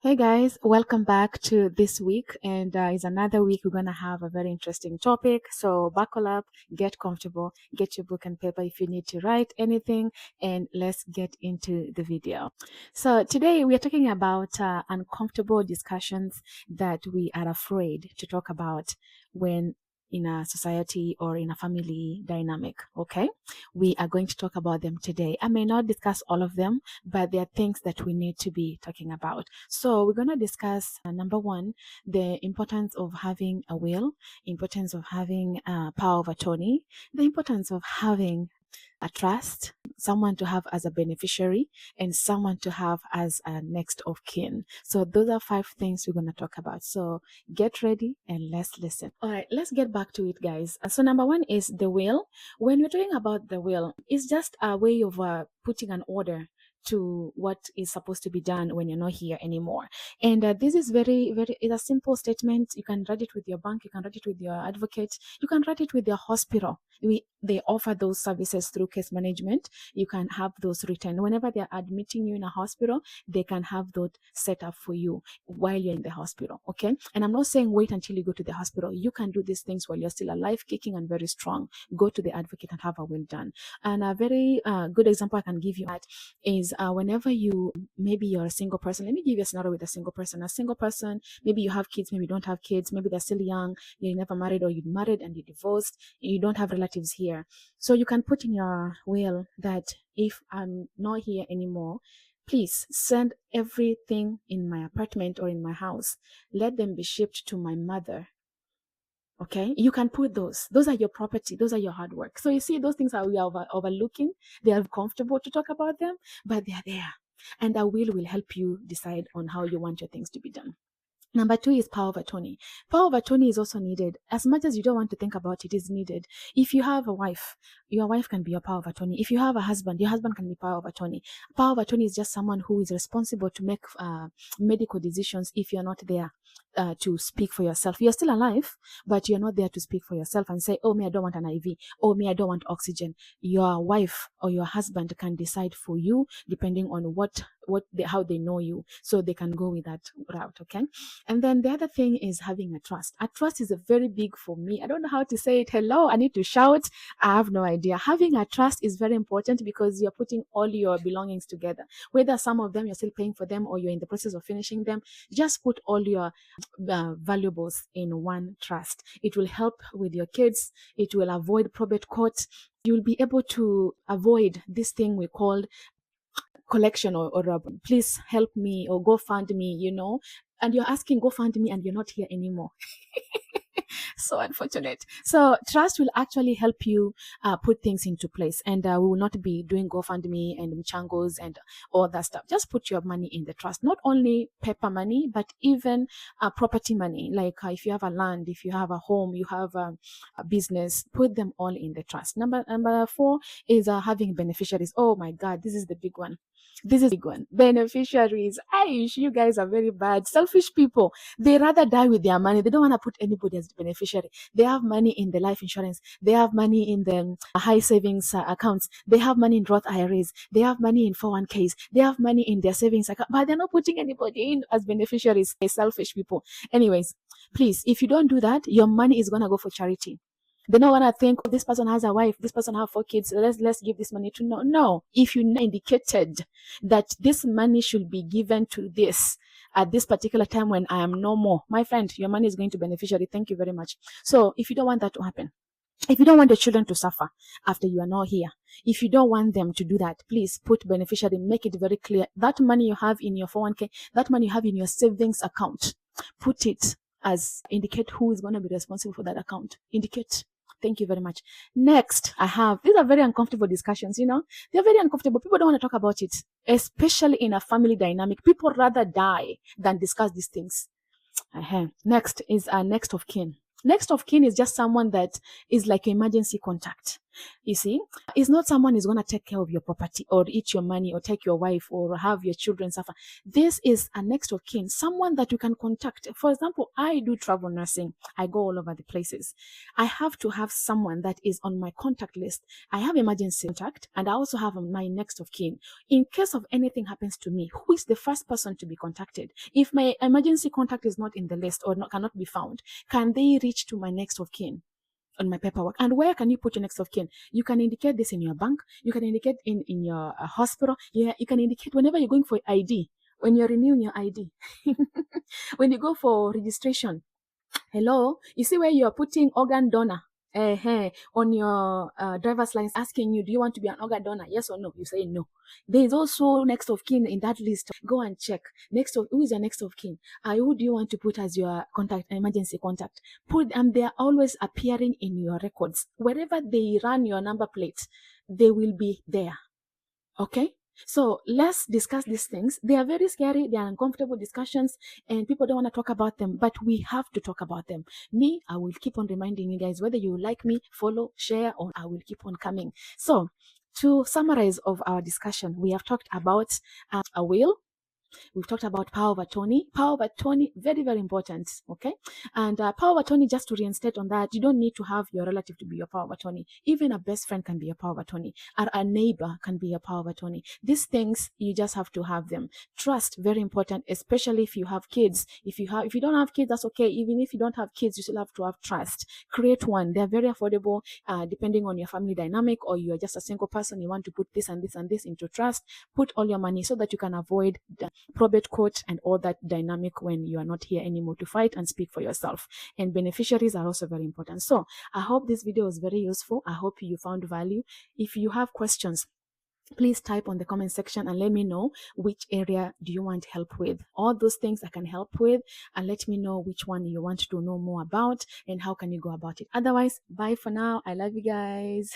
Hey guys, welcome back to this week, and it's another week. We're gonna have a very interesting topic. So buckle up, get comfortable, get your book and paper if you need to write anything, and let's get into the video. So today we are talking about uncomfortable discussions that we are afraid to talk about when in a society or in a family dynamic. Okay, we are going to talk about them today. I may not discuss all of them, but there are things that we need to be talking about. So we're going to discuss number one, the importance of having a will, importance of having power of attorney, the importance of having a trust, someone to have as a beneficiary, and someone to have as a next of kin. So those are 5 things we're going to talk about. So get ready and let's listen. All right, let's get back to it, guys. So number one is the will. When we're talking about the will, it's just a way of putting an order to what is supposed to be done when you're not here anymore. And this is it's a simple statement. You can write it with your bank, you can write it with your advocate, you can write it with your hospital. They offer those services through case management. You can have those written whenever they're admitting you in a hospital. They can have that set up for you while you're in the hospital. Okay, and I'm not saying wait until you go to the hospital. You can do these things while you're still alive, kicking and very strong. Go to the advocate and have a will done. And a very good example I can give you is whenever maybe you're a single person. Let me give you a scenario with a single person. A single person, maybe you have kids, maybe you don't have kids, maybe they're still young, you're never married, or you're married and you're divorced, you don't have relatives here. So you can put in your will that if I'm not here anymore, please send everything in my apartment or in my house. Let them be shipped to my mother. Okay, you can put those are your property, those are your hard work. So you see, those things we are overlooking. They are comfortable to talk about them, but they are there, and a will help you decide on how you want your things to be done. Number 2 is power of attorney. Power of attorney is also needed. As much as you don't want to think about it, is needed. If you have a wife, your wife can be your power of attorney. If you have a husband, your husband can be power of attorney. Power of attorney is just someone who is responsible to make medical decisions if you're not there to speak for yourself. You're still alive, but you're not there to speak for yourself and say, oh, me, I don't want an IV. Oh, me, I don't want oxygen. Your wife or your husband can decide for you depending on how they know you. So they can go with that route, okay? And then the other thing is having a trust. A trust is a very big for me. I don't know how to say it. Hello, I need to shout. I have no idea. Having a trust is very important because you're putting all your belongings together. Whether some of them you're still paying for them or you're in the process of finishing them, just put all your valuables in one trust. It will help with your kids. It will avoid probate court. You'll be able to avoid this thing we call collection or please help me or go fund me, and you're asking go fund me and you're not here anymore. So unfortunate. So trust will actually help you put things into place, and we will not be doing GoFundMe and mchangos and all that stuff. Just put your money in the trust, not only paper money, but even property money. Like if you have a land, if you have a home, you have a business, put them all in the trust. Number 4 is having beneficiaries. Oh my God, this is the big one. This is a big one. Beneficiaries. You guys are very bad. Selfish people. They rather die with their money. They don't want to put anybody as the beneficiary. They have money in the life insurance. They have money in the high savings accounts. They have money in Roth IRAs. They have money in 401ks. They have money in their savings account, but they're not putting anybody in as beneficiaries. They're selfish people. Anyways, please, if you don't do that, your money is going to go for charity. They don't want to think, oh, this person has a wife, this person has 4 kids, let's give this money to no. If you indicated that this money should be given to this at this particular time when I am no more, my friend, your money is going to beneficiary. Thank you very much. So if you don't want that to happen, if you don't want the children to suffer after you are not here, if you don't want them to do that, please put beneficiary, make it very clear. That money you have in your 401k, that money you have in your savings account, put it as indicate who is going to be responsible for that account. Indicate. Thank you very much. Next, these are very uncomfortable discussions, They're very uncomfortable. People don't want to talk about it, especially in a family dynamic. People rather die than discuss these things. Next is next of kin. Next of kin is just someone that is like an emergency contact. You see, it's not someone who's going to take care of your property or eat your money or take your wife or have your children suffer. This is a next of kin, someone that you can contact. For example, I do travel nursing. I go all over the places. I have to have someone that is on my contact list. I have emergency contact and I also have my next of kin. In case of anything happens to me, who is the first person to be contacted? If my emergency contact is not in the list or cannot be found, can they reach to my next of kin on my paperwork? And where can you put your next of kin? You can indicate this in your bank. You can indicate in your hospital. Yeah, you can indicate whenever you're going for ID, when you're renewing your ID, when you go for registration. Hello, you see where you're putting organ donor on your driver's license, asking you, do you want to be an organ donor? Yes or no? You say no. There is also next of kin in that list. Go and check. Who is your next of kin? Who do you want to put as your contact, emergency contact? They are always appearing in your records. Wherever they run your number plate, they will be there. Okay? So let's discuss these things. They are very scary. They are uncomfortable discussions and people don't want to talk about them, but we have to talk about them. Me, I will keep on reminding you guys, whether you like me, follow, share, or I will keep on coming. So to summarize of our discussion, we have talked about a will. We've talked about power of attorney. Power of attorney, very, very important. Okay. And power of attorney, just to reinstate on that, you don't need to have your relative to be your power of attorney. Even a best friend can be a power of attorney, or a neighbor can be a power of attorney. These things, you just have to have them. Trust, very important, especially if you have kids. If you don't have kids, that's okay. Even if you don't have kids, you still have to have trust. Create one. They're very affordable, depending on your family dynamic, or you are just a single person, you want to put this and this and this into trust. Put all your money so that you can avoid the probate court and all that dynamic when you are not here anymore to fight and speak for yourself. And beneficiaries are also very important. So I hope this video was very useful. I hope you found value. If you have questions, please type on the comment section and let me know which area do you want help with. All those things I can help with, and let me know which one you want to know more about and how can you go about it. Otherwise, bye for now. I love you guys.